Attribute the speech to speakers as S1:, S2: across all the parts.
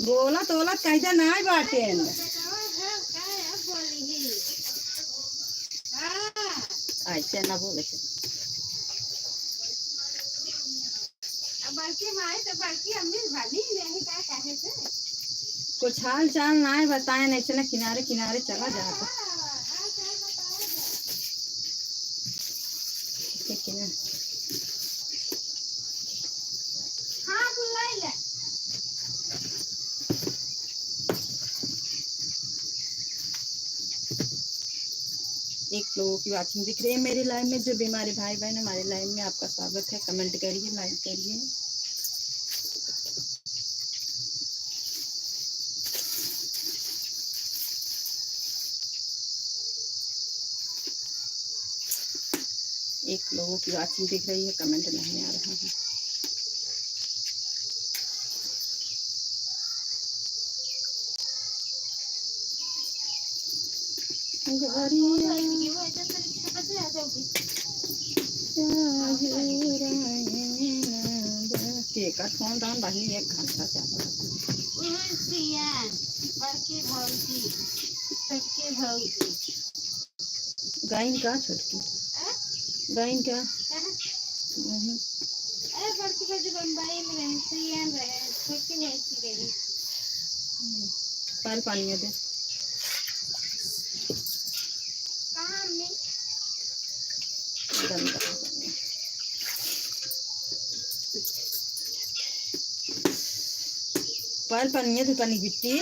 S1: बोला तोला कैसे नहीं बाटे ऐसे ना बोले
S2: बल्कि माए तो बल्कि अम्मी भाली नहीं क्या कहे थे
S1: कुछ हाल चाल ना है बताए नहीं चला किनारे किनारे चला जाता
S2: हाँ बुलाई ले
S1: एक लोगों की वाचिंग दिख रही है मेरी लाइव में। जो भी हमारे भाई बहन हमारे लाइव में आपका स्वागत है। कमेंट करिए, लाइक करिए। एक लोगों की वाचिंग दिख रही है, कमेंट नहीं आ रहा है। केकर फोन दान बही एक घंटा चाहता
S2: बड़की भौजी छोटकी भौजी
S1: गाइन का छोटकी गाइन का
S2: अरे बड़की भौजी बम्बई में रहे सियान रहे छोटकी भौजी रही
S1: पर पानी में दे
S2: कहाँ अम्मी
S1: गंदा पर पानी तो पानी गिट्टी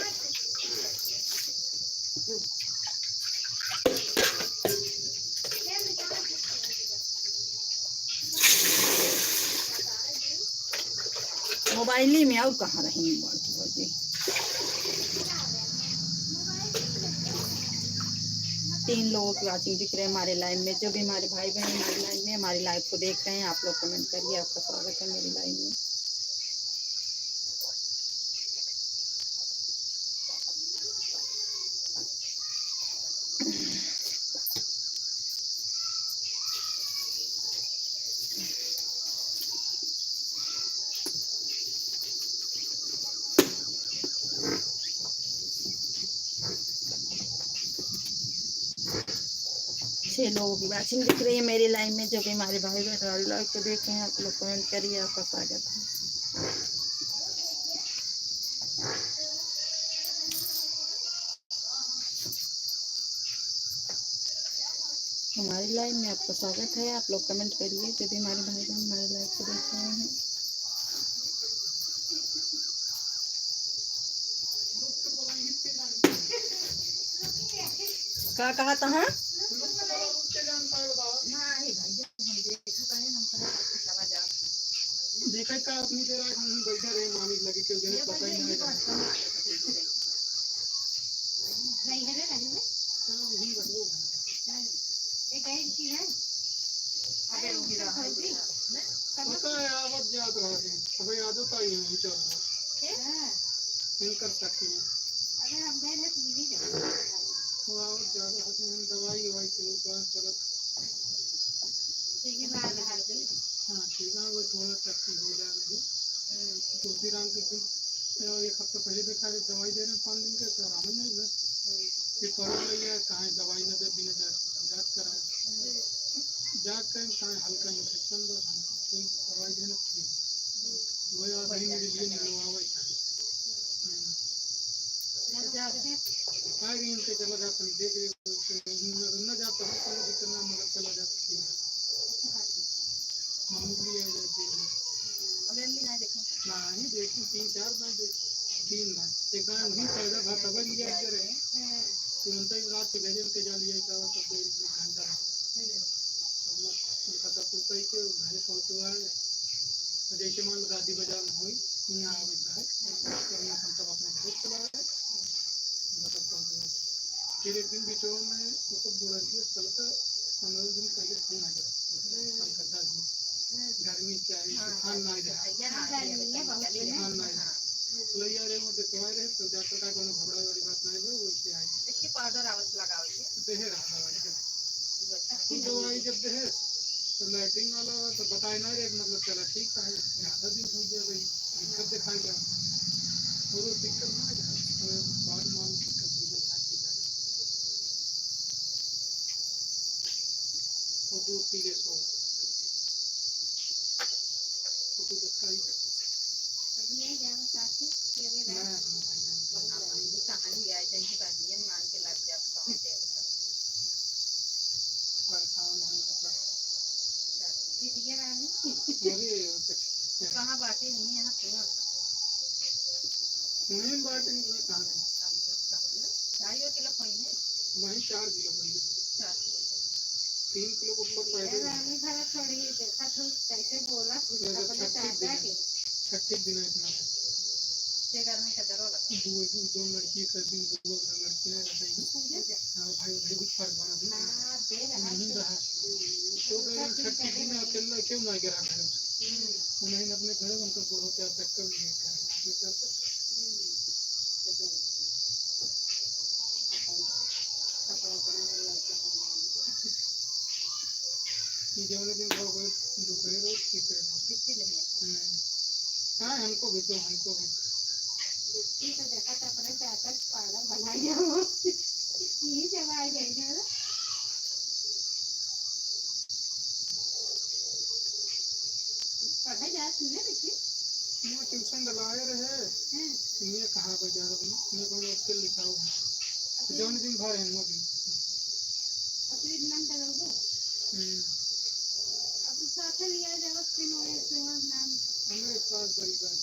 S1: मोबाइल में और कहाँ रहेंगे बड़की तीन लोगों की वाचिंग दिख रहे हैं हमारे लाइव में। जो भी हमारे भाई बहन हमारे लाइव में हमारी लाइव को देख रहे हैं आप लोग कमेंट करिए। आपका स्वागत है मेरी लाइव में। छह लोगों की वाचिंग दिख रही है मेरी लाइव में। जो भी हमारे भाई बहन हमारी लाइव को देख रहे हैं आप लोग कमेंट करिए। आपका स्वागत है। हमारी लाइव में आपका स्वागत है। आप लोग कमेंट करिए। जो भी हमारे भाई बहन हमारे लाइव को देख रहे हैं। क्या कहा था हाँ?
S3: देखा का अपनी तेरा हम बैठे रहे मामी लगे क्यों जने पता ही नहीं था
S2: नहीं है रे नहीं है
S3: हां वही बटवो
S2: एक है की है अबे रुकी रहा है
S3: पता है आवत जात रहा है सब याद होता ही है चल
S2: हां
S3: इन कर सकते हैं
S2: अगर हम गए हैं तो मिल ही जाएगा
S3: वो आवत ज्यादा होते हैं दवाई वही के बाद चलत
S2: ठीक है बाहर हाल के
S3: हां ठीक है वो थोड़ा शक्ति हो जाएगी तुलसी राम के एक हफ्ता पहले देखा दवाई दे रहे 5 दिन के तो आराम नहीं हुआ फिर पढ़ लिया कहाँ दवाई न दे बिना जांच कराए जांच करें कहाँ हल्का इन्फेक्शन दवाई देना ठीक वही आदमी मेरे लिए निकलवावे आ गई इनके चला जाता है देख न जाता हूँ कोई दिक्कत ना मगर चला जाता है मम्मी के लिए नहीं देखी 3-4 बार देखी 3 बार एक बार भी पैदा भात अगर लिया करे तुरंत ही रात के भेजे के जा लिया का सब देर में घंटा उनका तो कोई के घर पहुंचवा है जैसे मान लो गादी बाजार में हुई यहाँ आवे है तो यहाँ हम सब अपने घर चला रहे मतलब पहुँचे। फिर एक दिन बीचों में वो सब बुरा दिया चलता 15 दिन पहले फोन आ गया कल 10 दिन गर्मी चाहे तूफान ना रहे तूफान ना रहे तो यार वो देखवा रहे तो डॉक्टर का कोनो घबरा वाली बात नहीं है वैसे आई
S2: देखिए पाउडर आवत लगावे के
S3: देहे रहा दवाई दवाई जब देहे तो लैट्रिन वाला तो बताए ना रे मतलब चला ठीक है ज़्यादा दिन हो गया भाई दिक्कत दिखाई जा और दिक्कत ना जाए तो बाद में दिक्कत हो जाता है और दूध पी ले सो तो कुछ अच्छा ही
S2: अगले जाओ साथ के वे कहानी है जैसे कहानी मान के लग जाए पहुंचे
S3: परेशान है
S2: दीदी रानी
S3: अरे
S2: कहाँ बातें नहीं यहाँ पे
S3: मुनीम बात नहीं कहाँ है
S2: 2.5 किलो पहले
S3: वहीं 4 किलो पहले
S2: 4 किलो
S3: 3 किलो ऊपर पहले
S2: रानी भरा थोड़ी देखा तो कैसे बोला अपने चाचा के
S3: 36 दिन इतना
S2: के घर में कदर वाला
S3: दो लड़की कर दी दो लड़की ना रहती हां भाई भाई कुछ फर्क बना दी
S2: हां दे रहा
S3: नहीं रहा तो गए 36 दिन अकेला क्यों ना गिरा घर उन्हें अपने घर उनको बोलो क्या चक्कर नहीं कर कि जब दिन हो गए दोपहर और तीसरे दिन हाँ हमको भी
S2: तो देखा तो अपने चाचा पागल बना गया वो ये जब आ जाएगा ना पढ़ाई जाती है देखिए
S3: मैं ट्यूशन डलाए रहे मैं कहाँ पर जा रहा हूँ मैं कौन स्किल लिखा हुआ जौन दिन भर है वो दिन
S2: अपने नाम डलोगे अब साथ लिया जाओ स्पिन ओए से नाम
S3: हमारे पास बड़ी बात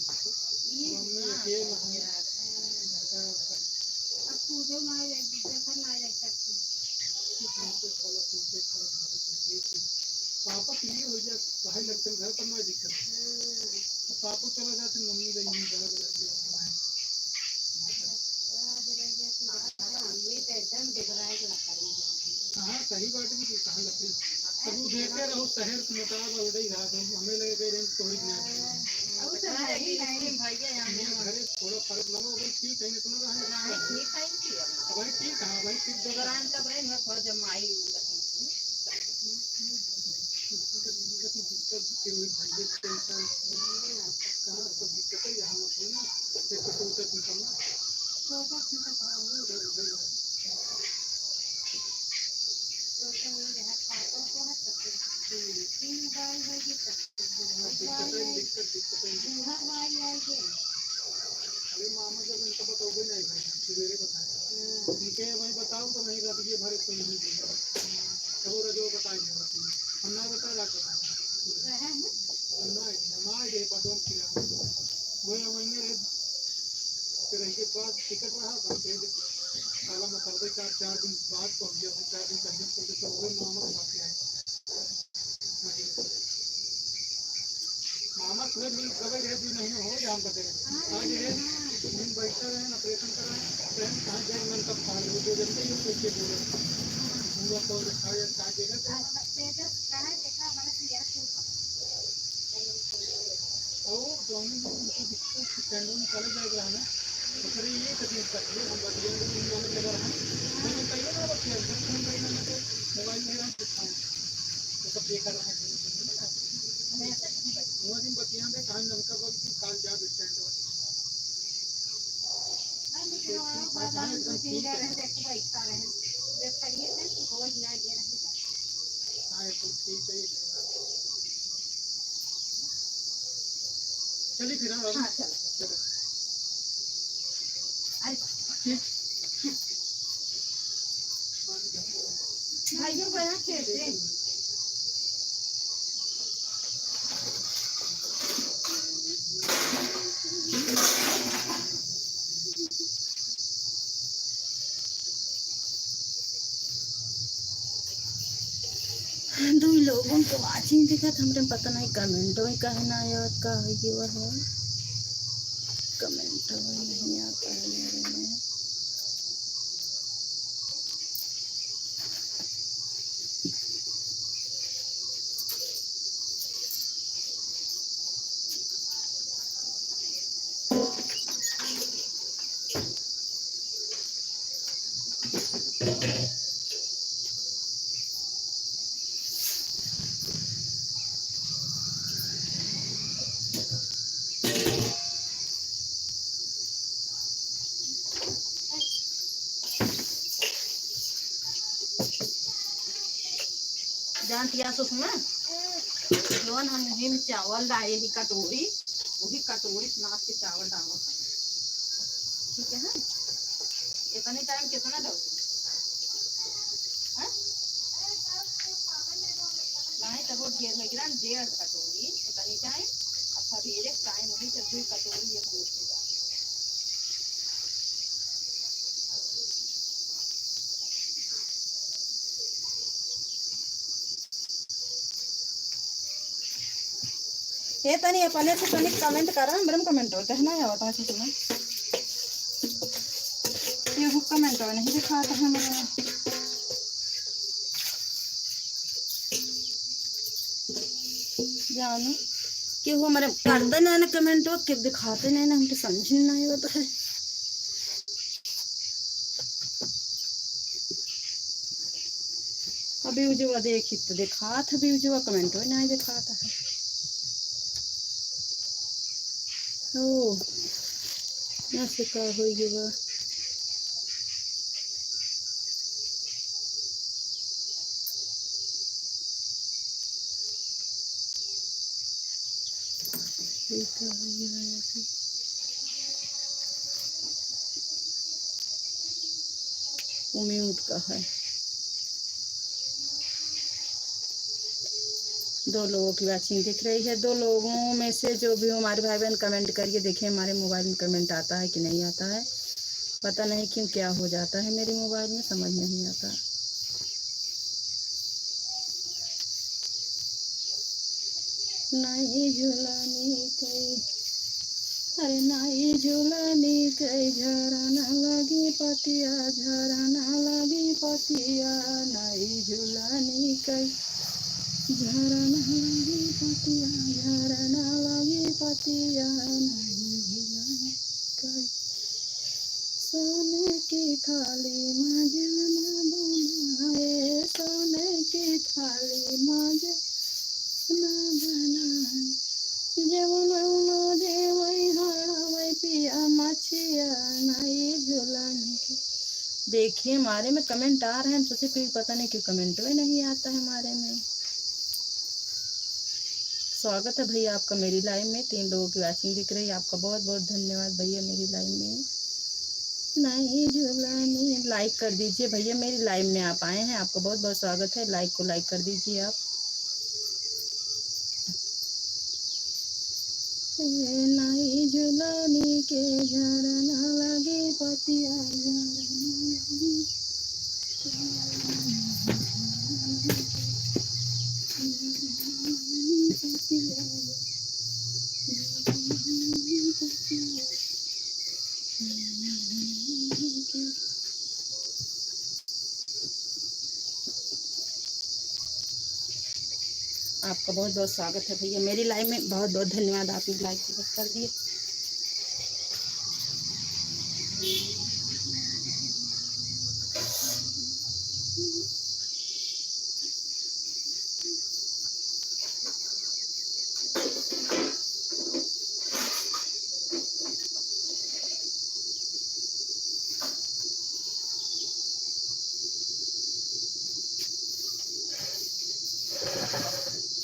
S2: ये
S3: मम्मी अकेले हैं
S2: अब पूजो ना है जैसा ना है सकती
S3: पापा पीली हो जाए भाई लगते घर पर ना दिक्कत पापा चला जाते मम्मी का यूं जगह पे लग गया हाँ सही बात भी कहाँ लगती अब वो देखते रहो शहर मुताबिक उधर ही रहा हमें लगे गए रेंज थोड़ी घरे थोड़ा फर्क लगा भाई ठीक है इतना रहा भाई ठीक है भाई ठीक अरे मामा जब इनका बताओगे नहीं भाई सवेरे बताया उनके वही बताओ तो नहीं रख दिए भरे कोई नहीं तब वो जो बताएंगे हम ना बता रहा हम ना हमारे ये पटों किया वही महीने रहे फिर इसके बाद टिकट रहा था फिर साला मतलब 4 दिन बाद पहुंच गया 4 दिन पहले पहुंचे तो वही मामा के पास आए मामा सुबह मिल कभी रहे 2 महीने हो गया हम कहते आज रहे दिन बैठा रहे ऑपरेशन कराए ट्रेन कहाँ जाए मन कब खा लो जो जल्दी ही पैसे बोले पूरा तो खाया खा के ना और दोनों उनको दिक्कत स्टैंड में चले जाएगा हमें तो फिर ये तकलीफ करती है हम बतिया में लगा रहे हैं मैंने कही ना बतिया फोन करना मैं तो मोबाइल में हम दिखाऊँ तो सब बेकार है वो दिन बतिया में कहाँ नमका बग की काल जा स्टैंड में हाँ तो ठीक है चलिए फिर हम चलो
S2: भाइयों को यहाँ खेलते
S1: दो लोगों को वाचिंग दिखत हमरे पता नहीं कमेंट में कहना याद का है ये वह कमेंट में नहीं आता है मेरे में। जानती है सुषमा जोन हम हिम चावल डाले ही कटोरी वही कटोरी नाच के चावल डालो ठीक है ना। इतने टाइम कितना दो नहीं तब वो ढेर में गिरा 1.5 कटोरी इतनी टाइम अब सवेरे टाइम वही चल 2 कटोरी ये दूध की डाल। ये तनी अपने से तनी कमेंट करा हमरे कमेंट होता है ना या होता है तुम्हें ये हुक कमेंट हो नहीं दिखाता है मेरे जानो कि वो हमारे करते नहीं ना कमेंट हो कि दिखाते नहीं ना हम तो समझ नहीं होता है। अभी जो देखी तो दिखा था अभी जो कमेंट हो नहीं दिखाता है। ओ ऐसे का हो गया म्यूट का है। 2 लोगों की वाचिंग दिख रही है। 2 लोगों में से जो भी हमारे भाई बहन कमेंट करिए देखें हमारे मोबाइल में कमेंट आता है कि नहीं आता है। पता नहीं क्यों क्या हो जाता है मेरे मोबाइल में समझ नहीं आता। नहीं झुलानी कई अरे नहीं झुलानी कई झरा न लगी पतिया झरा न लगी पतिया नहीं झुलानी कई झरा न लगी पतिया झरा न लगी पतिया नहीं झुलानी कई सोने की थाली में जाना बनाए सोने की थाली में जाना बनाए जेवनो देवई हड़ावई पिया मछिया नहीं झुलाने की। देखिए हमारे में कमेंट आ रहे हैं सोचे फिर पता नहीं क्यों कमेंट भी नहीं आता है हमारे में। स्वागत है भैया आपका मेरी लाइव में। 3 लोगों की वाचिंग दिख रही है आपका बहुत बहुत धन्यवाद भैया मेरी लाइव में। नहीं झुलानी लाइक कर दीजिए भैया मेरी लाइव में आप आए हैं आपका बहुत बहुत स्वागत है। लाइक को लाइक कर दीजिए आप। नहीं झुलानी के झरा न लगे पतिया आपका बहुत बहुत स्वागत है भैया मेरी लाइव में। बहुत बहुत धन्यवाद आपने लाइक कर दिए।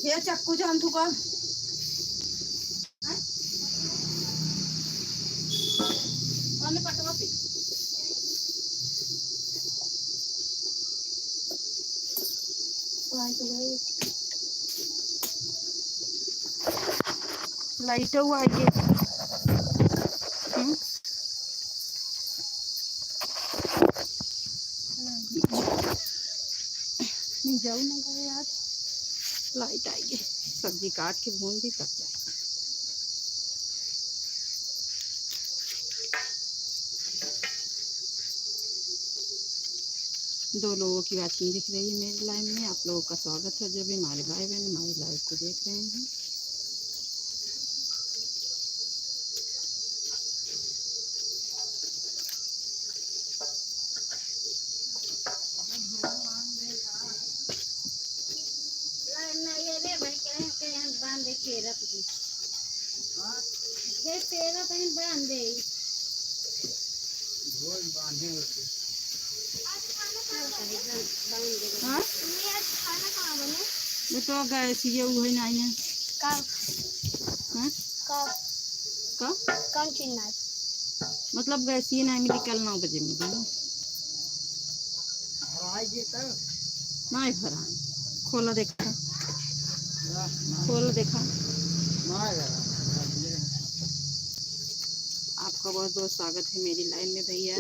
S1: ये चक्कू जान थुका पटवा पे लाइट हुआ ये जाऊ ना यार लाइट आएगी, सब्जी काट के भून दी तब जाए। दो लोगों की वाचिंग दिख रही है मेरी लाइव में, आप लोगों का स्वागत है। जो भी हमारे भाई बहन हमारी लाइव को देख रहे हैं, बेटो गैस ये हुए नहीं है
S2: कौन चिन्ह
S1: मतलब गैस ये नहीं मिली कल 9 बजे मिली ना, नहीं भरा। खोलो देखा, खोलो देखा। आपका बहुत बहुत स्वागत है मेरी लाइन में भैया।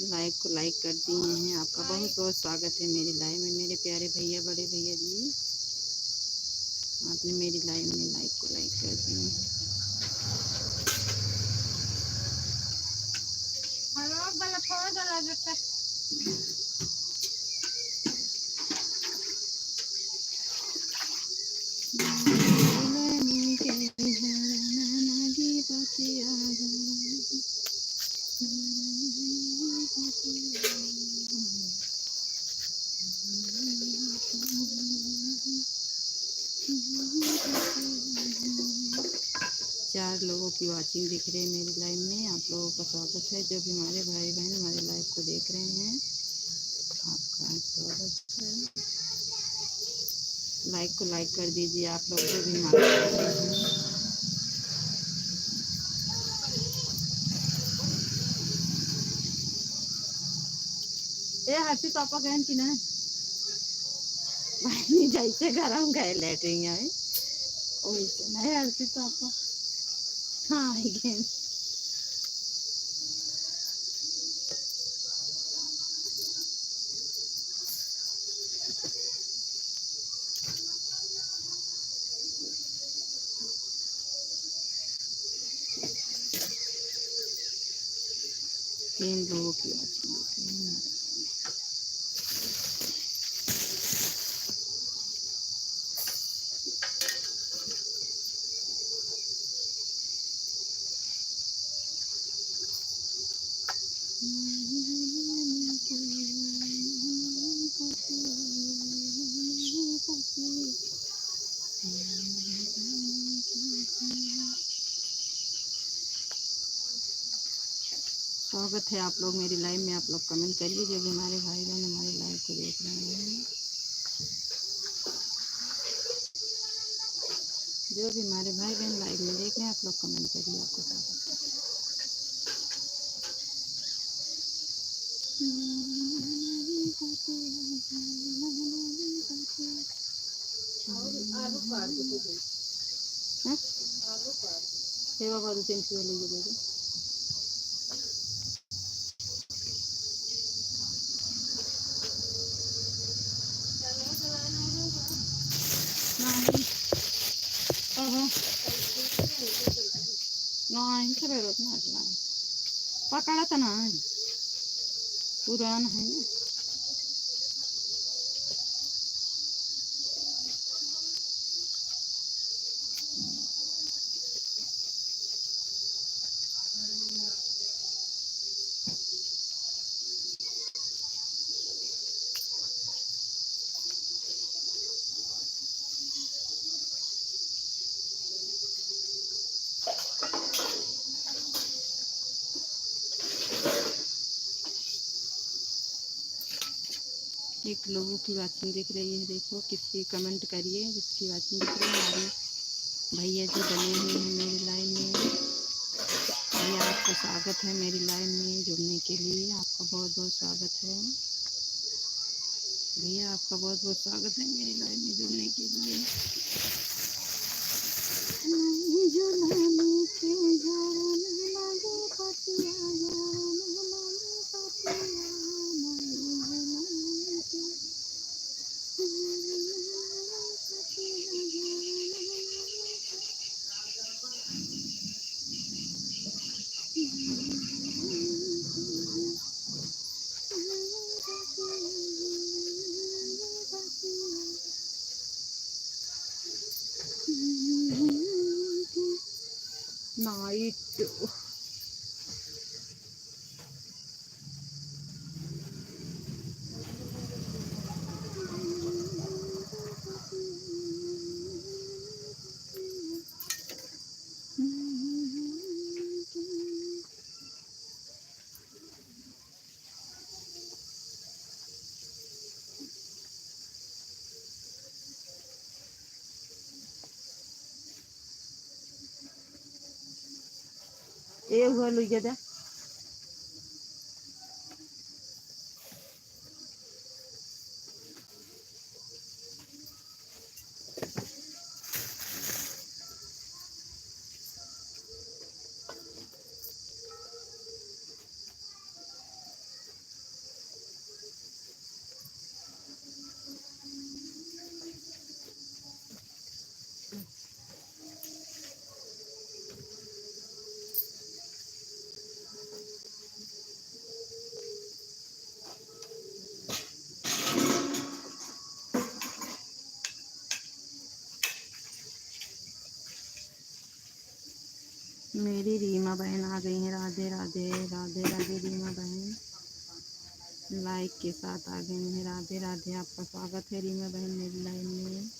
S1: लाइक को लाइक कर दिए हैं, आपका बहुत बहुत स्वागत है मेरी लाइन में मेरे प्यारे भैया, बड़े भैया जी। आपने मेरी लाइन में लाइक को लाइक कर दिए हैं। चार लोगों की वाचिंग दिख रही है मेरी लाइव में, आप लोगों का स्वागत है। जो भी हमारे भाई बहन हमारे लाइव को देख रहे हैं, आपका स्वागत है। लाइक को लाइक कर दीजिए आप लोग जो भी हमारे हसी पापा कहन की ना जैसे गरम गए लेटरिंग है वैसे नहीं हसी पापा। हाँ again. तीन लोगों की वाचिंग देख रही हैं। स्वागत है आप लोग मेरी लाइव में, आप लोग कमेंट करिए जो भी हमारे भाई बहन हमारे लाइव को देख रहे हैं, जो भी हमारे भाई बहन लाइव में देख रहे हैं आप लोग कमेंट करिए। आपको स्वागत है। सेवा बाबू टेंशन लेके दे दो। नहीं खबर उतना पकड़ा तो नहीं पुरान है ना। एक लोगों की वाचिंग दिख रही है, देखो किसकी कमेंट करिए जिसकी वाचिंग दिख रही है। हमारे भैया जी बने हुए हैं मेरी लाइन में, भैया आपका स्वागत है मेरी लाइन में जुड़ने के लिए, आपका बहुत बहुत स्वागत है भैया, आपका बहुत बहुत स्वागत है मेरी लाइन में जुड़ने के लिए। नाइट ए हुआ लुई गया मेरी रीमा बहन आ गई है। राधे राधे राधे राधे रीमा बहन लाइक के साथ आ गई है। राधे राधे, आपका स्वागत है रीमा बहन मेरी लाइन में।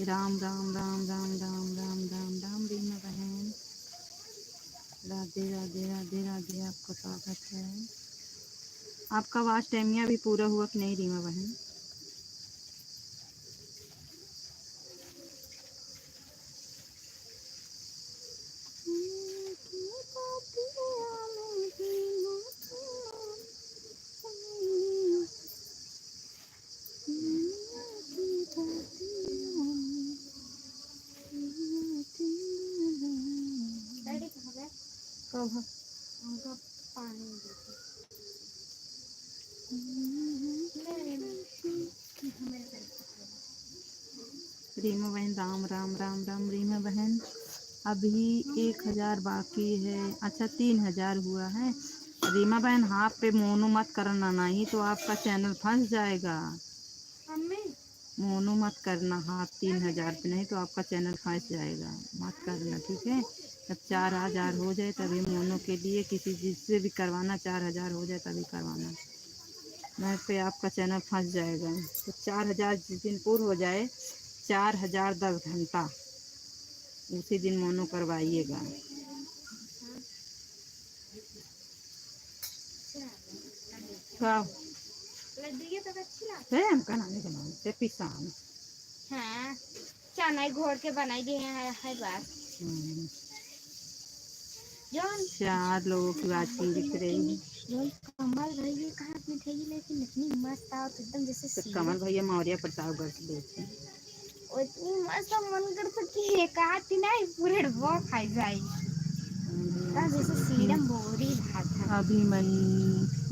S1: राम राम राम राम राम राम राम राम रीमा बहन, राधे राधे राधे राधे, आपका स्वागत है। आपका वाच टाइम अभी पूरा हुआ कि नहीं रीमा बहन? रीमा बहन राम राम राम राम रीमा बहन, अभी 1000 बाकी है। अच्छा 3000 हुआ है रीमा बहन। हाथ पे मोनू मत करना, नहीं तो आपका चैनल फंस जाएगा। मोनू मत करना हाथ 3000 पे, नहीं तो आपका चैनल फंस जाएगा। मत करना ठीक है। जब 4000 हो जाए तभी मोनू के लिए किसी चीज़ से भी करवाना, 4000 हो जाए तभी करवाना, नहीं पे आपका चैनल फंस जाएगा। तो 4000 जिस दिन पूर्ण हो जाए, 4000 10 घंटा, उसी दिन मोनो करवाइएगा। हमका नानी के नाम से पिसान
S2: हाँ चना घोर के बनाई दिए है बात। जॉन
S1: 4 लोगों की बातचीत दिख रही है।
S2: कमल भैया कहाँ में थे, लेकिन इतनी मस्त आओ तो एकदम जैसे
S1: तो कमल भैया मौर्य प्रतापगढ़ से देखे,
S2: और इतनी मस्त मन करता कि एक आती नहीं पूरे वो खाई जाए जैसे सीरम बोरी भात था।
S1: अभी मन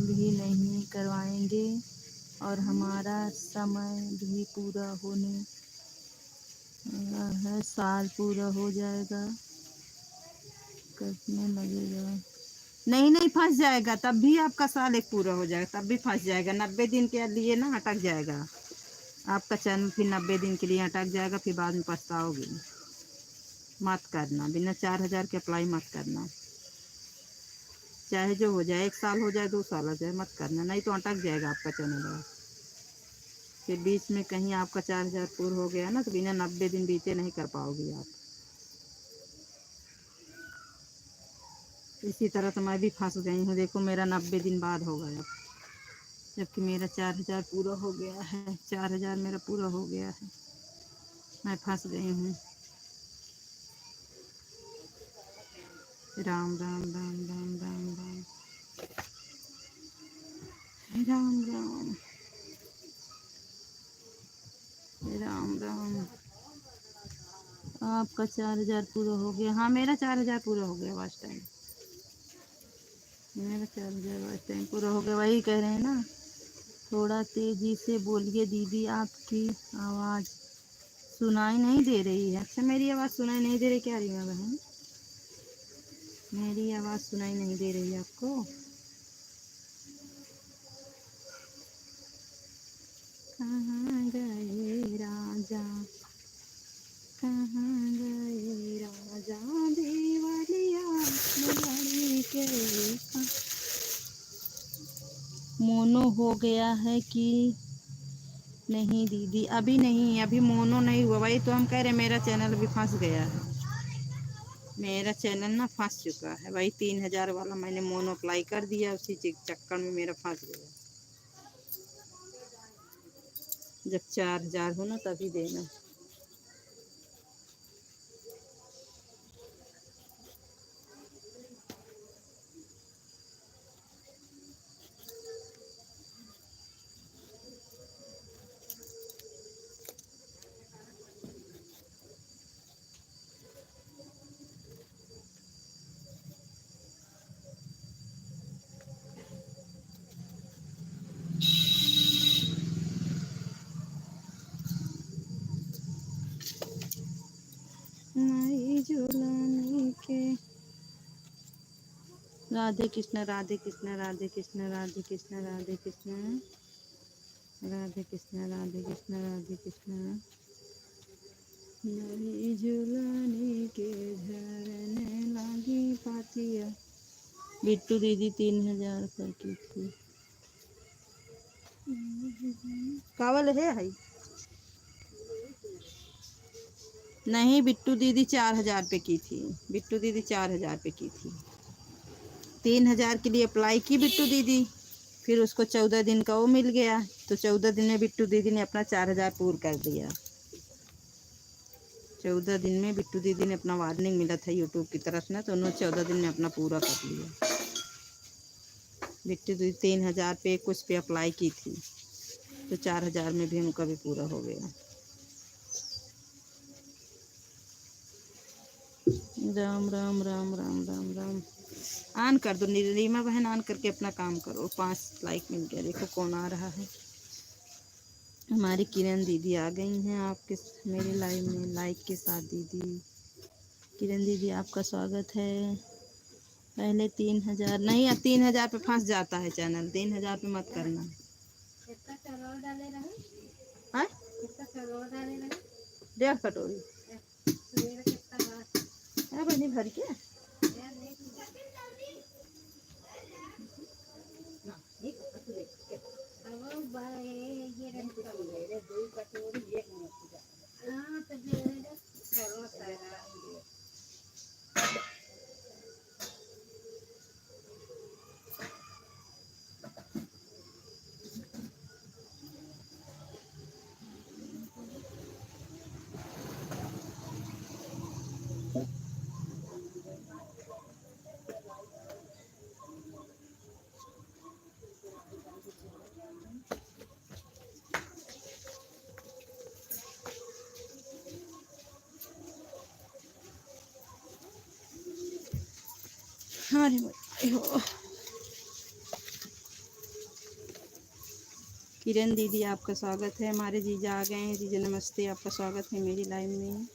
S1: भी नहीं करवाएंगे और हमारा समय भी पूरा होने है। साल पूरा हो जाएगा, करने लगेगा। नहीं नहीं फंस जाएगा, तब भी आपका साल एक पूरा हो जाएगा, तब भी फंस जाएगा। 90 दिन के लिए ना अटक जाएगा आपका चैनल, फिर 90 दिन के लिए अटक जाएगा, फिर बाद में पछताओगे। मत करना, बिना 4000 के अप्लाई मत करना। चाहे जो हो जाए, 1 साल हो जाए 2 साल हो जाए, मत करना, नहीं तो अटक जाएगा आपका चैनल। फिर बीच में कहीं आपका 4000 पूरा हो गया ना, तो बिना 90 दिन बीते नहीं कर पाओगे आप। इसी तरह तो मैं भी फंस गई हूँ। देखो मेरा 90 दिन बाद हो गया, जबकि मेरा 4000 पूरा हो गया है। 4000 मेरा पूरा हो गया है, मैं फंस गई हूँ। राम राम राम राम राम राम राम राम राम राम। आपका 4000 पूरा हो गया? हाँ मेरा 4000 पूरा हो गया वाच टाइम, मेरा 4000 वाच टाइम पूरा हो गया। वही कह रहे हैं ना, थोड़ा तेजी से बोलिए दीदी, आपकी आवाज़ सुनाई नहीं दे रही है। अच्छा मेरी आवाज़ सुनाई नहीं दे रही क्या रीमा बहन? मेरी आवाज़ सुनाई नहीं दे रही आपको? कहाँ गए राजा, कहाँ गए राजा देवलिया लड़ी के। मोनो हो गया है कि नहीं दीदी? अभी नहीं, अभी मोनो नहीं हुआ भाई। तो हम कह रहे मेरा चैनल भी फंस गया है। मेरा चैनल ना फंस चुका है भाई। 3000 वाला मैंने मोनो अप्लाई कर दिया, उसी चक्कर में मेरा फंस गया। जब 4000 हो ना तभी देना। नई झूलने के। राधे कृष्ण राधे कृष्ण राधे कृष्ण राधे कृष्ण राधे कृष्ण राधे कृष्ण राधे कृष्ण राधे कृष्ण। नई झूलने के झरने लगी पातिया। बिट्टू दीदी 3000 पर की थी। कावल है भाई? नहीं, बिट्टू दीदी 4000 पे की थी। बिट्टू दीदी 4000 पे की थी। 3000 के लिए अप्लाई की बिट्टू दीदी, फिर उसको 14 दिन का वो मिल गया। तो 14 दिन में बिट्टू दीदी ने अपना 4000 पूरा कर दिया। 14 दिन में बिट्टू दीदी ने अपना वार्निंग मिला था यूट्यूब की तरफ ना, तो उन्होंने 14 दिन में अपना पूरा कर लिया। बिट्टू दीदी 3000 पे कुछ पे अप्लाई की थी, तो 4000 में भी उनका भी पूरा हो गया। राम राम राम राम राम राम। ऑन कर दो रीमा बहन, ऑन करके अपना काम करो। 5 लाइक मिल गया। देखो कौन आ रहा है। हमारी किरण दीदी आ गई हैं आपके मेरे लाइव में लाइक के साथ। दीदी किरण दीदी आपका स्वागत है। पहले 3000 नहीं, अब 3000 पे फंस जाता है चैनल। 3000 पे मत करना। हाँ? 1.5 कटोरी है बनी भर के। अरे हो। किरण दीदी आपका स्वागत है। हमारे जीजा आ गए हैं। जीजा नमस्ते, आपका स्वागत है मेरी लाइव में।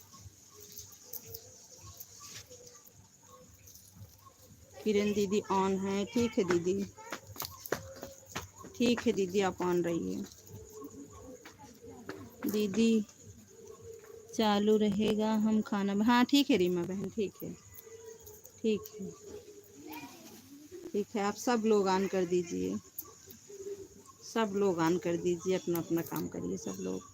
S1: किरण दीदी ऑन है। ठीक है दीदी, ठीक है दीदी, आप ऑन रहिए। दीदी चालू रहेगा हम खाना। हाँ ठीक है रीमा बहन, ठीक है ठीक है ठीक है। आप सब लोग ऑन कर दीजिए, सब लोग ऑन कर दीजिए। अपना अपना काम करिए सब लोग।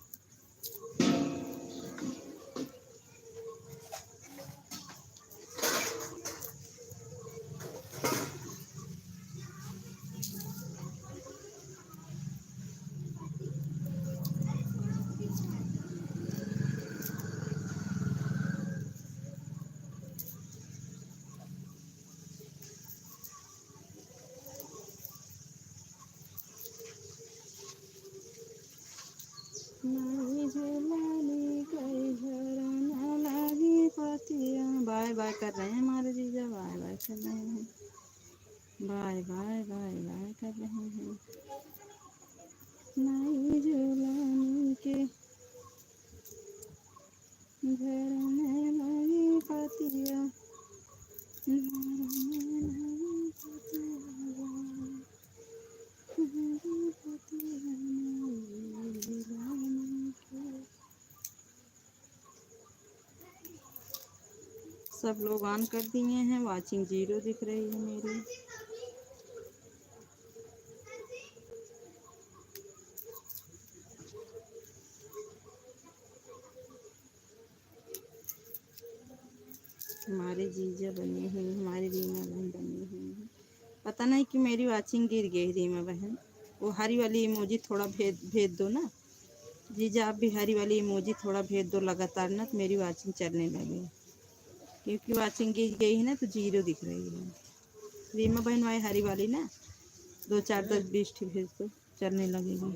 S1: बाय बाय कर रहे हैं हमारे जीजा, बाय बाय कर रहे हैं। बाय बाय बाय बाय कर रहे हैं। नई झूलने के घर में लगी पतिया। सब लोग ऑन कर दिए हैं, वाचिंग 0 दिख रही है मेरी। हमारे जीजा बने हैं, हमारी रीमा बहन बनी हुई है। पता नहीं कि मेरी वाचिंग गिर गई रीमा बहन। वो हरी वाली इमोजी थोड़ा भेद भेज दो ना जीजा, आप भी हरी वाली इमोजी थोड़ा भेज दो लगातार ना, तो मेरी वाचिंग चलने लगे। क्योंकि वाचिंग गिर गई है ना तो 0 दिख रही है। रीमा बहन वाली हरी वाली ना 2 4 10 20 भेज दो, चलने लगेगी।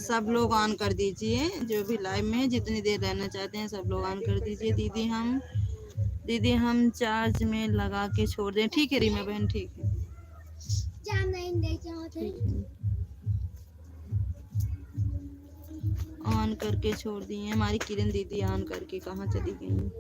S1: सब लोग ऑन कर दीजिए, जो भी लाइव में जितनी देर रहना चाहते हैं सब लोग ऑन कर दीजिए। दीदी हम चार्ज में लगा के छोड़ दें? ठीक है रीमा बहन, ठीक है, ठीक है। ऑन करके छोड़ दिए। हमारी किरण दीदी ऑन करके कहाँ चली गई?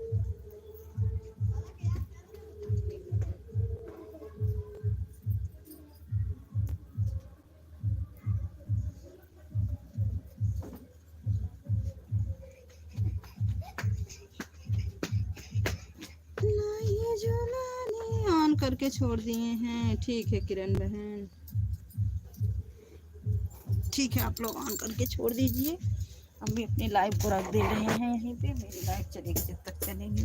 S1: ऑन करके छोड़ दिए हैं। ठीक है किरण बहन, ठीक है, आप लोग ऑन करके छोड़ दीजिए। हम भी अपनी लाइव को रख दे रहे हैं यहीं पे। मेरी लाइव चलेगी जब तक चलेगी।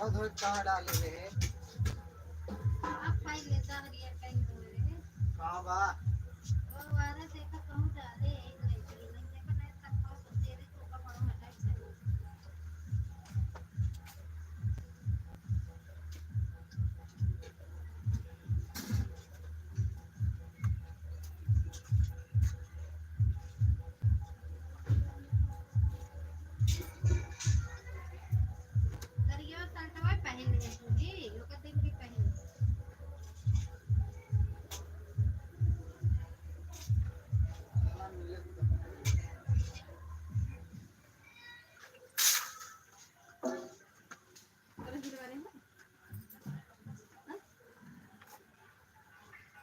S1: चलिए
S4: कहाँ डाले हैं?
S2: आप खाई लेता हरियर कहीं बोले
S4: कहाँ बा?
S2: वो वाला देखा कहूँ डाले एक नहीं देखा नहीं तक खाओ तेरे को का बड़ा हटाई से करियो तलटवा पहन ले जी लोग दिन की पहन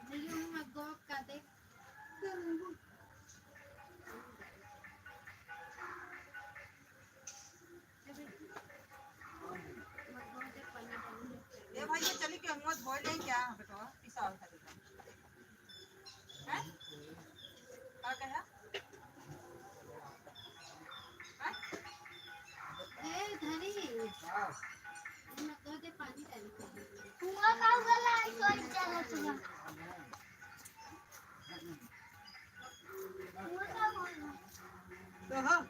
S2: नहीं हम गो का देख
S1: ए भाई ये चली के हम धो ले क्या बेटा पिसा था हैं? क्या कहा?
S2: ए धरी
S4: हाँ।
S2: हम गो दे पानी डाल
S4: तो हाँ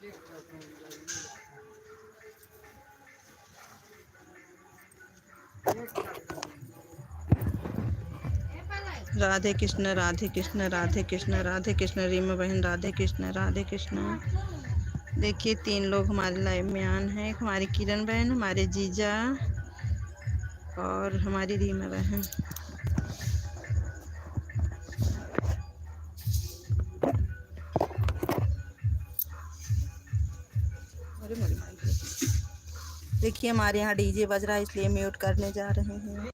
S4: ठीक
S1: राधे कृष्ण राधे कृष्ण राधे कृष्ण राधे कृष्ण। रीमा बहन राधे कृष्ण राधे कृष्ण। देखिए 3 लोग हमारे लाइव में आन हैं। एक हमारी किरण बहन, हमारे जीजा और हमारी रीमा बहन। देखिए हमारे यहाँ डीजे बज रहा है इसलिए म्यूट करने जा रहे हैं।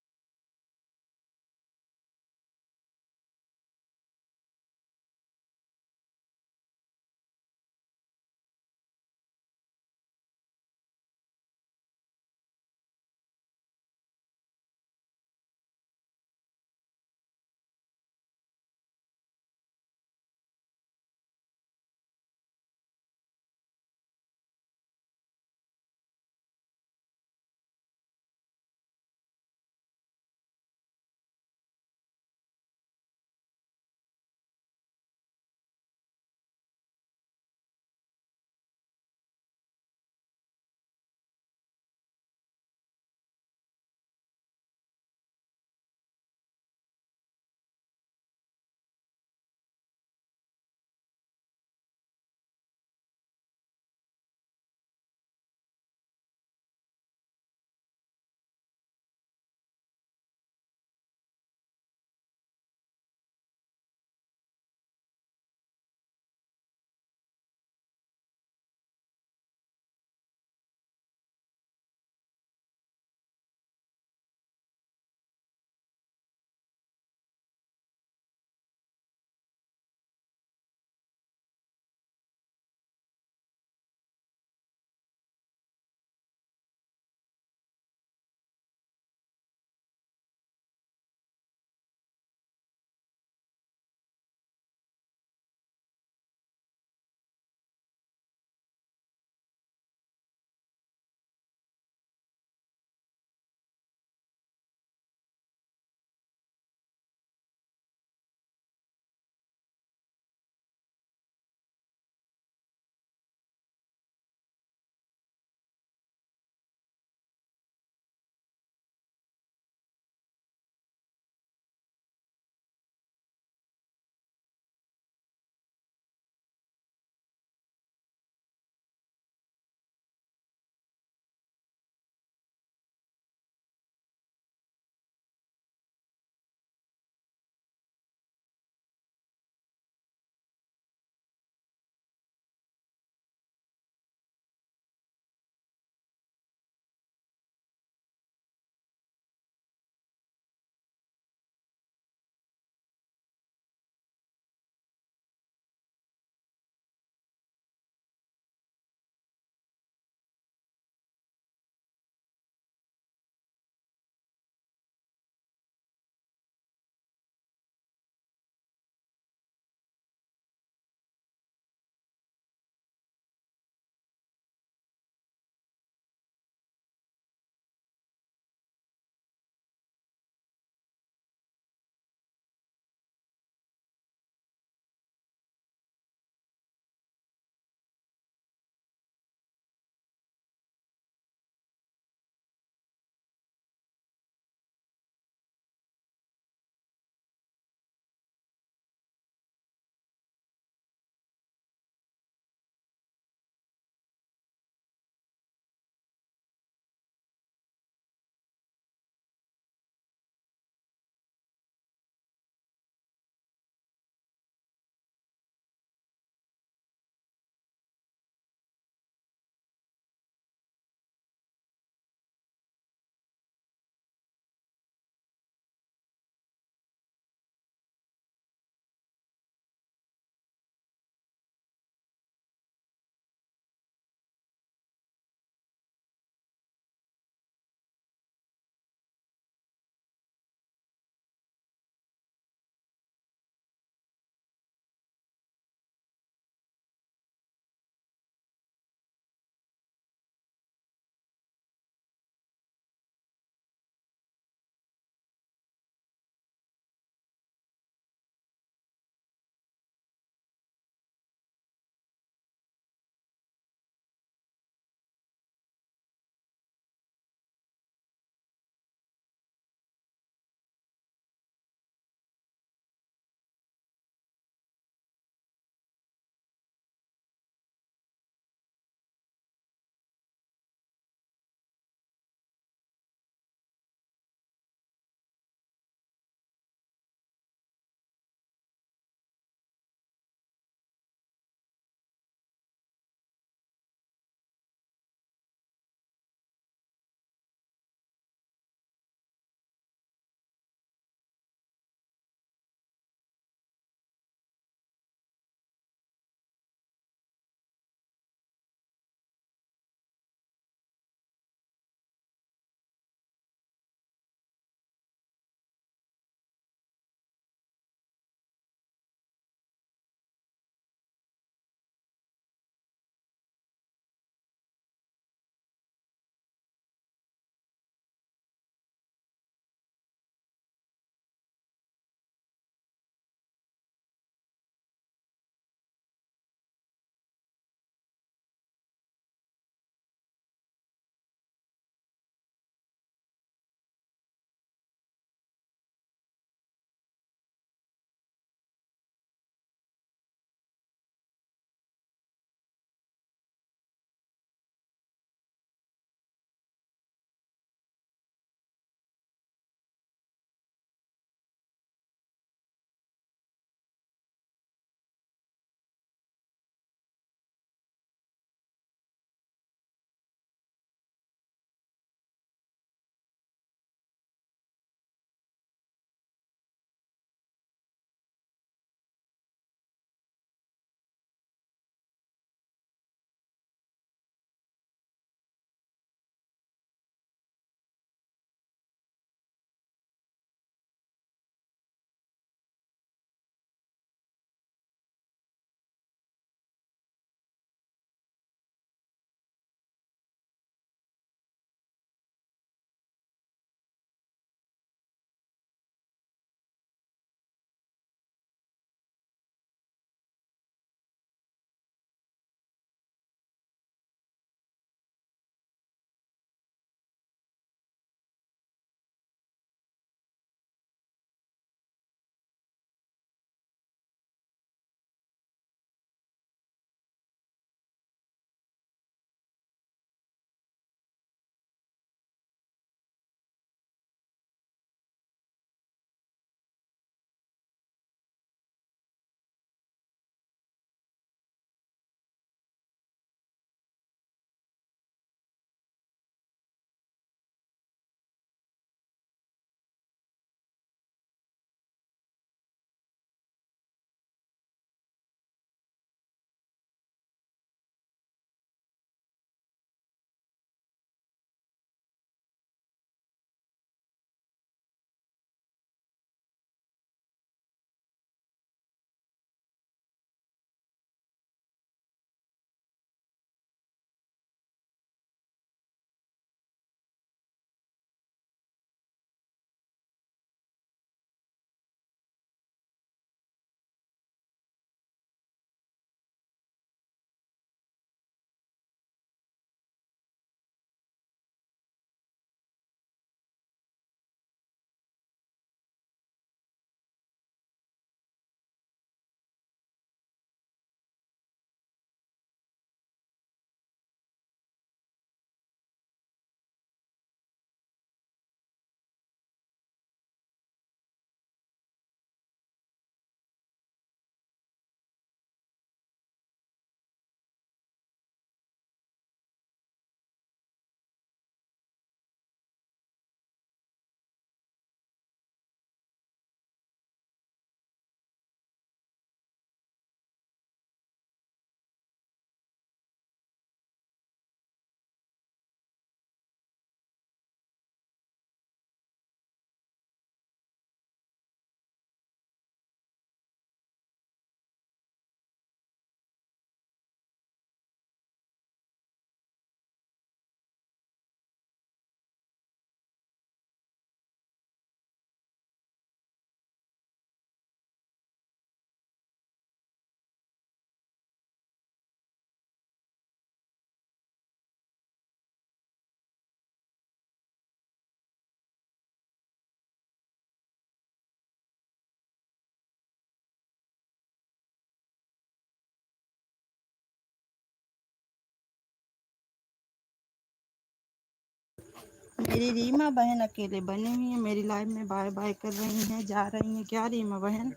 S1: मेरी रीमा बहन अकेले बनी हुई है मेरी लाइफ में, बाय बाय कर रही हैं, जा रही हैं। क्या रीमा बहन?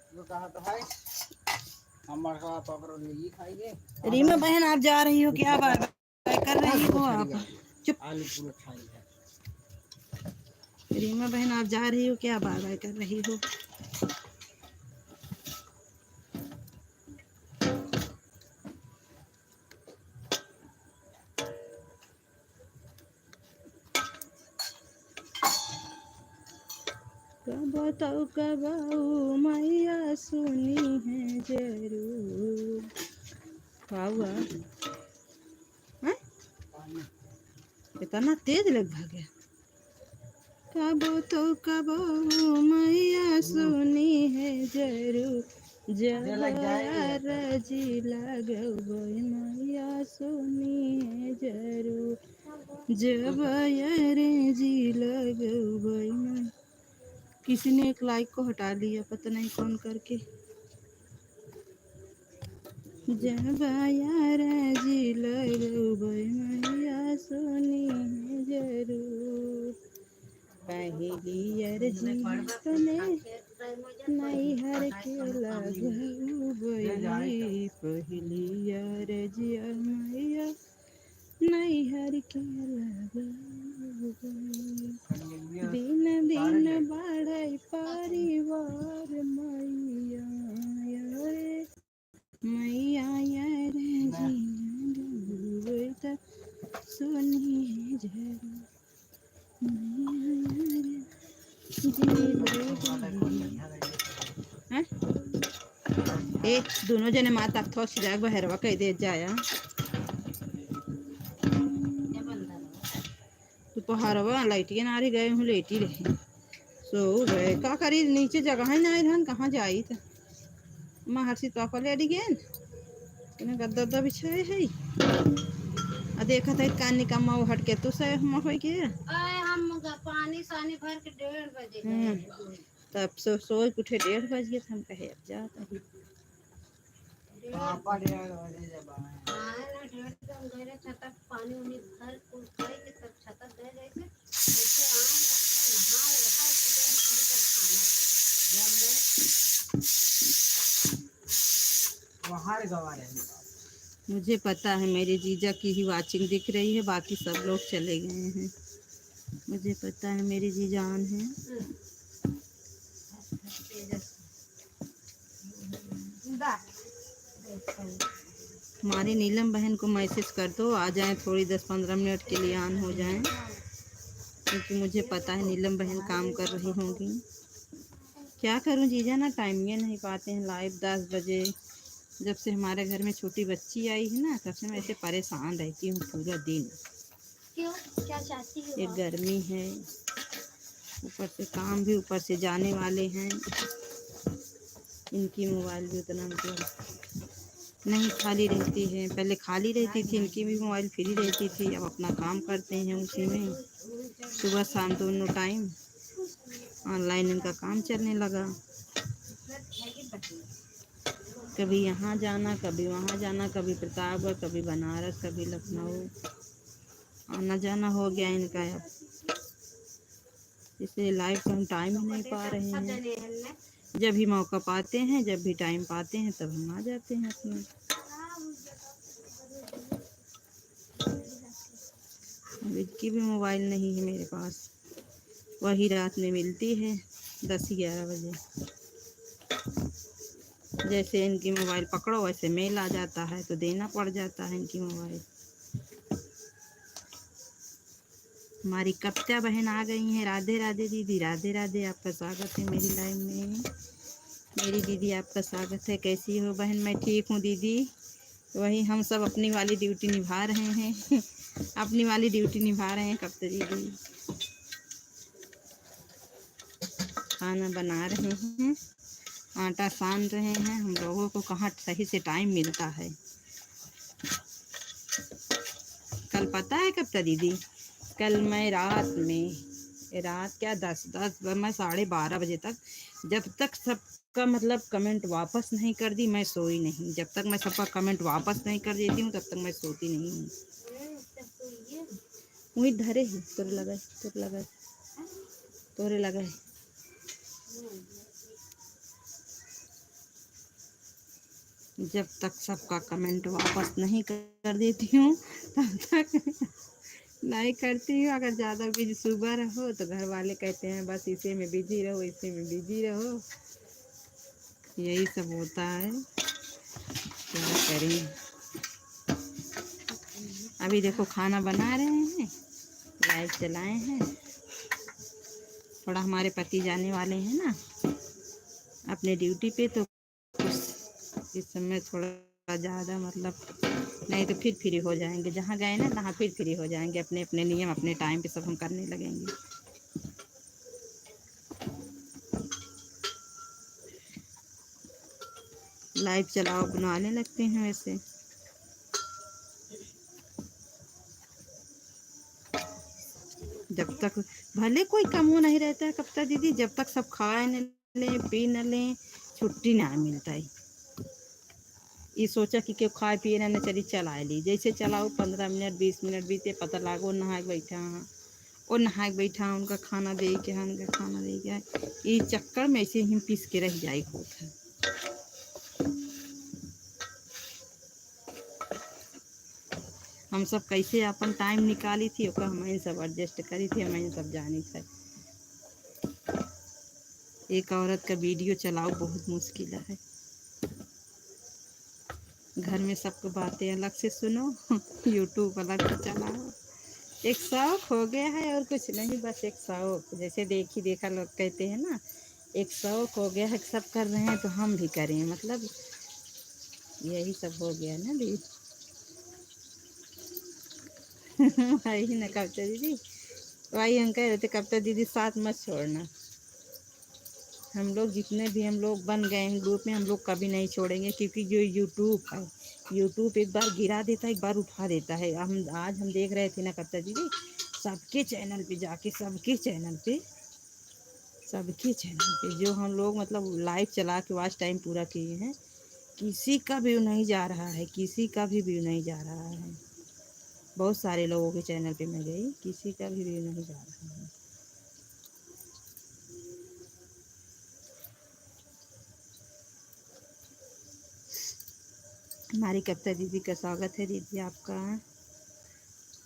S1: रीमा बहन आप जा रही हो क्या? बाय बाय कर रही हो आप? चुप। रीमा बहन आप जा रही हो क्या? बाय बाय कर रही हो? कब आओ मैया सुनी है जरूर। क्या हुआ? हैं? इतना तेज लग भागे। कब आओ मैया सुनी है जरूर, जब रजी लगो मैया सुनी है जरूर, जब रजी लगो। किसी ने एक लाइक को हटा लिया, पता नहीं कौन करके। जब रजी लगो मैया सुनी है जरूर, पहली अर्जी तने नहीं हर के लगू गई, पहली अर्जी मैया नहीं हर के लगू गई। दिन दिन बढ़े परिवार मैया रे मैया रे जी तो सुनिए जरूर। ए दोनों जने माता थो सिजाग बहरवा कह दे जाया दोपहरवा लाइट के नारे गए हूँ लेटी रहे सो गए का करी नीचे जगह ही नहीं रहन कहाँ जाई था माँ हर्षित पापा लेडी गेन गद्दा उद्दा बिछाए है आ देखा था कान निकम्मा हट के तो से हम हो के
S2: हम पानी सानी भर के 1:30 बजे
S1: तब सोच उठे 1:30 बज गए हम कहे अब जाता ही
S2: पानी उनी भर के तब छता दे जैसे ऐसे आम
S4: वहाँ गवा रहे।
S1: मुझे पता है मेरे जीजा की ही वाचिंग दिख रही है, बाकी सब लोग चले गए हैं। मुझे पता है मेरी जीजान है। हमारी नीलम बहन को मैसेज कर दो आ जाएं, थोड़ी 10-15 मिनट के लिए ऑन हो जाएं, क्योंकि मुझे पता है नीलम बहन काम कर रही होंगी। क्या करूं जीजा ना टाइम में नहीं पाते हैं लाइव 10 बजे। जब से हमारे घर में छोटी बच्ची आई है ना तब से मैं ऐसे परेशान रहती हूँ पूरा दिन।
S2: क्यों क्या चाहती हो?
S1: एक गर्मी है, ऊपर से काम भी ऊपर से जाने वाले हैं। इनकी मोबाइल भी उतना मतलब नहीं खाली रहती है, पहले खाली रहती थी, इनकी भी मोबाइल फ्री रहती थी। अब अपना काम करते हैं उसी में, सुबह शाम दोनों टाइम ऑनलाइन इनका काम चलने लगा। कभी यहाँ जाना कभी वहाँ जाना, कभी प्रतापगढ़ कभी बनारस कभी लखनऊ, आना जाना हो गया इनका। अब इसलिए लाइव का हम टाइम ही नहीं पा रहे हैं। जब भी मौका पाते हैं, जब भी टाइम पाते हैं तब हम आ जाते हैं अपना। अब इनकी भी मोबाइल नहीं है मेरे पास, वही रात में मिलती है 10-11 बजे। जैसे इनकी मोबाइल पकड़ो वैसे मेल आ जाता है तो देना पड़ जाता है इनकी मोबाइल। हमारी कप्त्या बहन आ गई हैं। राधे राधे दीदी, राधे राधे, आपका स्वागत है मेरी लाइव में। मेरी दीदी आपका स्वागत है। कैसी हो बहन? मैं ठीक हूँ दीदी। वही हम सब अपनी वाली ड्यूटी निभा रहे हैं अपनी वाली ड्यूटी निभा रहे हैं कप्त्या दीदी। खाना बना रहे हैं, आटा सान रहे हैं। हम लोगों को कहाँ सही से टाइम मिलता है। कल पता है कप्त्या दीदी, कल मैं रात क्या 10 मैं 12:30 बजे तक, जब तक सबका मतलब कमेंट वापस नहीं कर दी मैं सोई नहीं। जब तक मैं सबका कमेंट वापस नहीं कर देती हूँ तब तक मैं सोती नहीं हूँ। वही धरे ही तोरे लगा तोरे लगा तोरे लगा है। जब तक सबका कमेंट वापस नहीं कर देती हूँ तब तक नहीं करती हूँ। अगर ज़्यादा बिजी सुबह रहो तो घर वाले कहते हैं बस इसी में बिजी रहो, इसी में बिजी रहो। यही सब होता है, क्या करें। अभी देखो खाना बना रहे हैं, लाइट चलाए हैं। थोड़ा हमारे पति जाने वाले हैं ना अपने ड्यूटी पे, तो कुछ इस समय थोड़ा ज़्यादा मतलब, नहीं तो फिर फ्री हो जाएंगे। जहाँ गए ना तहाँ फिर फ्री हो जाएंगे। अपने अपने नियम अपने टाइम पे सब हम करने लगेंगे। लाइव चलाओ बनाने लगते हैं वैसे। जब तक भले कोई कम हो नहीं रहता है कविता दीदी, जब तक सब खाए न लें पी न लें छुट्टी ना मिलता है। ये सोचा कि क्यों खाए पिए ना चली चला ली, जैसे चलाओ 15 मिनट 20 मिनट बीते पता लागो नहा के बैठा हाँ, और नहा के बैठा उनका खाना दे के हाँ, उनका खाना दे के ये चक्कर में ऐसे ही पीस के रह जाए होता है। हम सब कैसे अपन टाइम निकाली थी ओका हमें सब एडजस्ट करी थी, हमें सब जानी थी। एक औरत का वीडियो चलाओ बहुत मुश्किल है। घर में सबको बातें अलग से सुनो यूट्यूब अलग से चलाओ। एक शौक हो गया है और कुछ नहीं, बस एक शौक। जैसे देखी देखा लोग कहते हैं ना, एक शौक हो गया है। सब कर रहे हैं तो हम भी करें, मतलब यही सब हो गया ना दी। वही ना कविता दीदी, वही हम कह रहे थे कविता दीदी साथ मत छोड़ना। हम लोग जितने भी हम लोग बन गए हैं ग्रुप में, हम लोग कभी नहीं छोड़ेंगे। क्योंकि जो यूट्यूब है, यूट्यूब एक बार गिरा देता है एक बार उठा देता है। आज हम देख रहे थे ना कविता दीदी, सबके चैनल पे जाके सबके चैनल पे जो हम लोग मतलब लाइव चला के वॉच टाइम पूरा किए हैं, किसी का व्यू नहीं जा रहा है, किसी का भी व्यू नहीं जा रहा है। बहुत सारे लोगों के चैनल पे मैं गई, किसी का भी व्यू नहीं जा रहा है। हमारी कविता दीदी का स्वागत है दीदी आपका।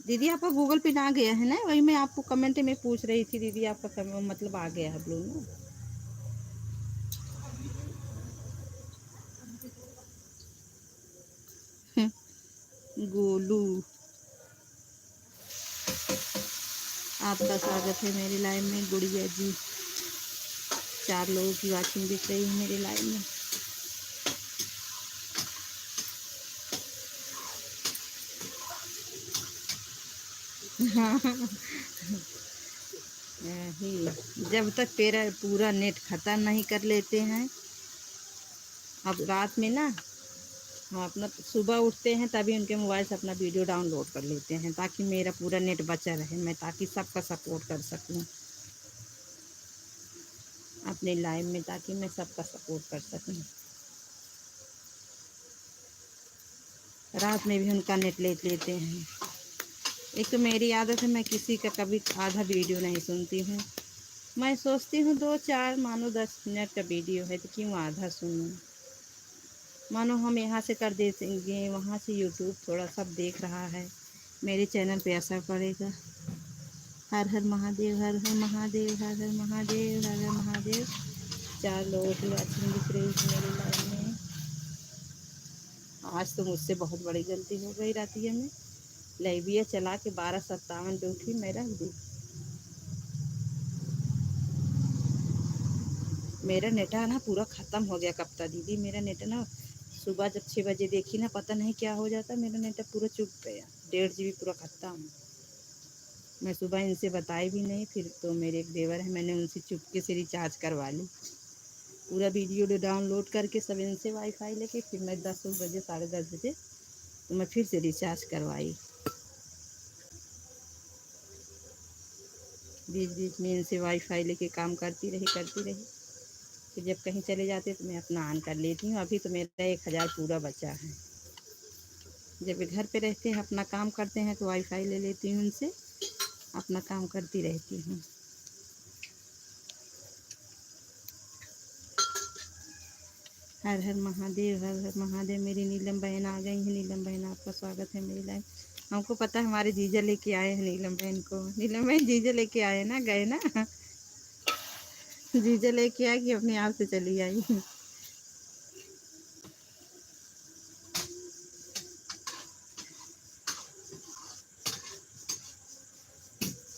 S1: दीदी आपका गूगल पे ना गया है ना, वही मैं आपको कमेंट में पूछ रही थी दीदी आपका मतलब आ गया है ब्लू ना। गोलू आपका स्वागत है मेरी लाइव में। गुड़िया जी, 4 लोगों की वाचिंग दिख रही है मेरी लाइव में। हाँ जब तक तेरा पूरा नेट ख़त्म नहीं कर लेते हैं। अब रात में ना हम अपना सुबह उठते हैं तभी उनके मोबाइल से अपना वीडियो डाउनलोड कर लेते हैं, ताकि मेरा पूरा नेट बचा रहे, मैं ताकि सबका सपोर्ट कर सकूं अपने लाइव में, ताकि मैं सबका सपोर्ट कर सकूं। रात में भी उनका नेट ले लेते हैं। एक तो मेरी आदत है, मैं किसी का कभी आधा वीडियो नहीं सुनती हूँ। मैं सोचती हूँ 2-4 मानो 10 मिनट का वीडियो है तो क्यों आधा सुनूं। मानो हम यहाँ से कर देंगे, वहाँ से यूट्यूब थोड़ा सब देख रहा है, मेरे चैनल पे असर पड़ेगा। हर हर महादेव, हर हर महादेव, हर हर महादेव, हर हर महादेव। 4 लोगों की वाचिंग दिख रही है मेरी लाइव में। आज तो मुझसे बहुत बड़ी गलती हो गई रातिया में, लाइविया चला के 12:57 पे उठी, मैं रख दी। मेरा नेटा ना पूरा ख़त्म हो गया कविता दीदी। मेरा नेट ना सुबह जब 6 बजे देखी ना, पता नहीं क्या हो जाता, मेरा नेट पूरा चुक गया, 1.5 GB पूरा ख़त्म। मैं सुबह इनसे बताई भी नहीं, फिर तो मेरे एक देवर है, मैंने उनसे चुपके से रिचार्ज करवा ली। पूरा वीडियो डाउनलोड करके सब इनसे वाईफाई लेके फिर मैं 10 बजे 10:30 बजे तो मैं फिर से रिचार्ज करवाई। बीच बीच में इनसे वाईफाई लेके काम करती रही। फिर जब कहीं चले जाते तो मैं अपना ऑन कर लेती हूँ। अभी तो मेरा 1000 पूरा बचा है। जब घर पे रहते हैं अपना काम करते हैं तो वाईफाई ले लेती हूँ उनसे, अपना काम करती रहती हूँ। हर हर महादेव, हर हर महादेव। मेरी नीलम बहन आ गई है। नीलम बहन आपका स्वागत है मेरी लाइफ। हमको पता है हमारे जीजा लेके आए हैं नीलम बहन को। नीलम बहन जीजा लेके आए ना, गए ना जीजा लेके आए कि अपने आप से चली आई।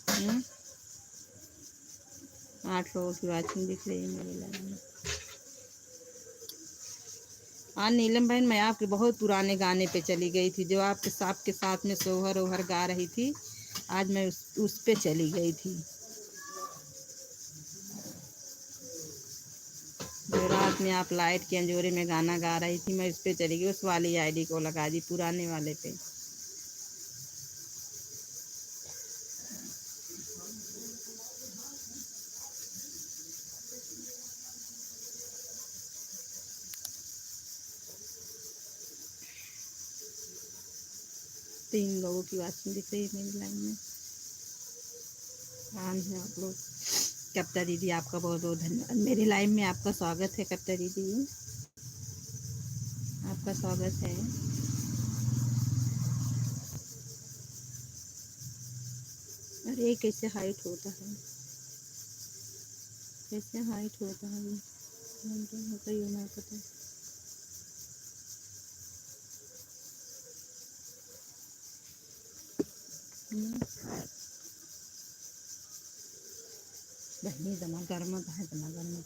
S1: हम्म? 8 लोगों की वाचिंग दिख रही है मेरी लाइफ में। हाँ नीलम बहन, मैं आपके बहुत पुराने गाने पे चली गई थी, जो आपके साथ में सोहर ओहर गा रही थी। आज मैं उस पे चली गई थी, जो रात में आप लाइट के अंजोरे में गाना गा रही थी। मैं उस पे चली गई, उस वाली आईडी को लगा दी, पुराने वाले पे। तीन लोगों की वाचिंग दिख रही है मेरी लाइन में। आराम है आप लोग। कविता दीदी आपका बहुत बहुत धन्यवाद। मेरी लाइव में आपका स्वागत है कविता दीदी, आपका स्वागत है। अरे कैसे हाइट होता है, कैसे हाइट होता है ये, होता ही होना पता। बहनी दमा गर्म है, दमा गर्म है।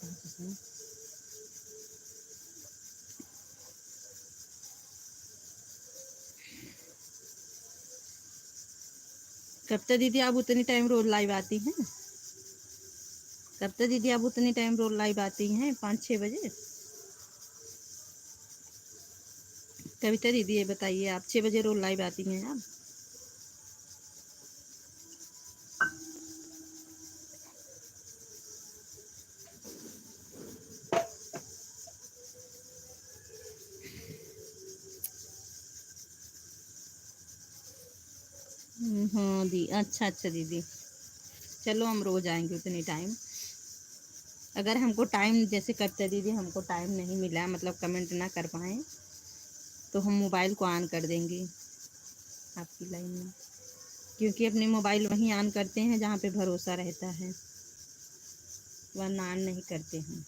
S1: कविता दीदी आप उतनी टाइम रोज लाइव आती हैं? कविता दीदी आप उतनी टाइम रोज लाइव आती हैं, 5-6 बजे? कविता दीदी ये बताइए, आप 6 बजे रोज लाइव आती हैं आप? हाँ दी, अच्छा अच्छा दीदी, चलो हम रोज आएंगे उतनी टाइम। अगर हमको टाइम, जैसे कविता दीदी हमको टाइम नहीं मिला, मतलब कमेंट ना कर पाए, तो हम मोबाइल को ऑन कर देंगे आपकी लाइन में, क्योंकि अपने मोबाइल वहीं ऑन करते हैं जहाँ पे भरोसा रहता है, वरना ऑन नहीं करते हैं।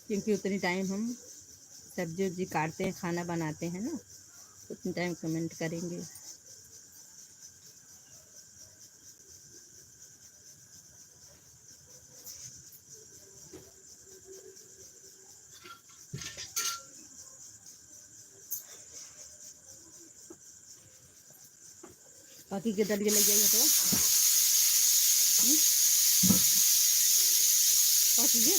S1: क्योंकि उतनी टाइम हम सब्जी उब्जी काटते हैं, खाना बनाते हैं ना, उतनी टाइम कमेंट करेंगे। बाकी के दलिए लग जाइए तो बाकी ये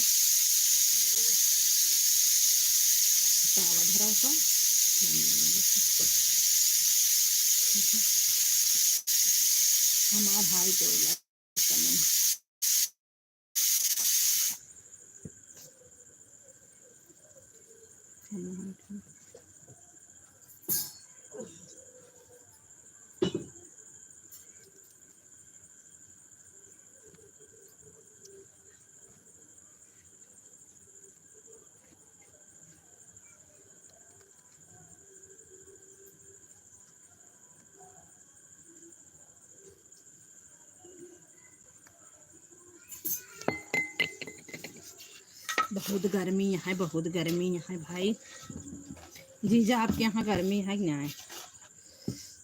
S1: तावा भरा होता हमार भाई तो बहुत गर्मी है, बहुत गर्मी है भाई। जीजा आपके यहाँ गर्मी है क्या है?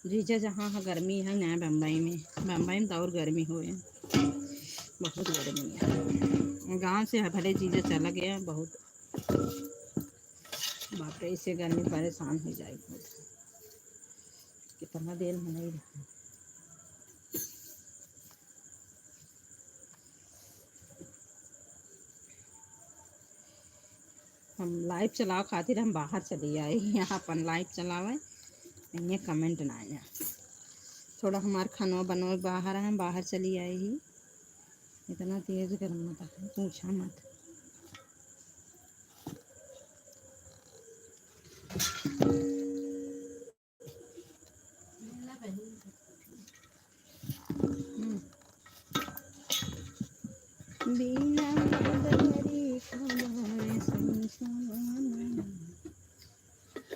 S1: जीजा जहाँ है गर्मी है ना, बम्बई में, बम्बई में तो और गर्मी हो है, बहुत गर्मी है। गांव से भले जीजा चला गया, बहुत बाप रे, इससे गर्मी परेशान हो जाएगी। कितना देर में नहीं रहा। हम लाइव चलाओ खातिर हम बाहर चली आए, यहाँ अपन लाइव चलावे इन्हें कमेंट ना आया। थोड़ा हमारे खानवा बनवा बाहर है, हम बाहर चली आए ही। इतना तेज गर्म था पूछा मत। बिना मदरी खबर संसार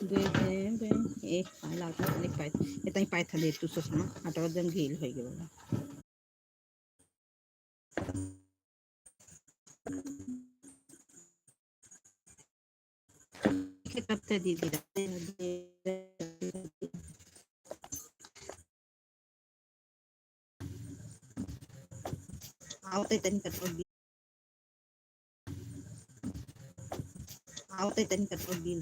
S1: दे दे एक पाला तो एक पाय इतना पाय था दे तू ससना आटा जन घेल हो गया कब तक दीदी आवते तन कर गिल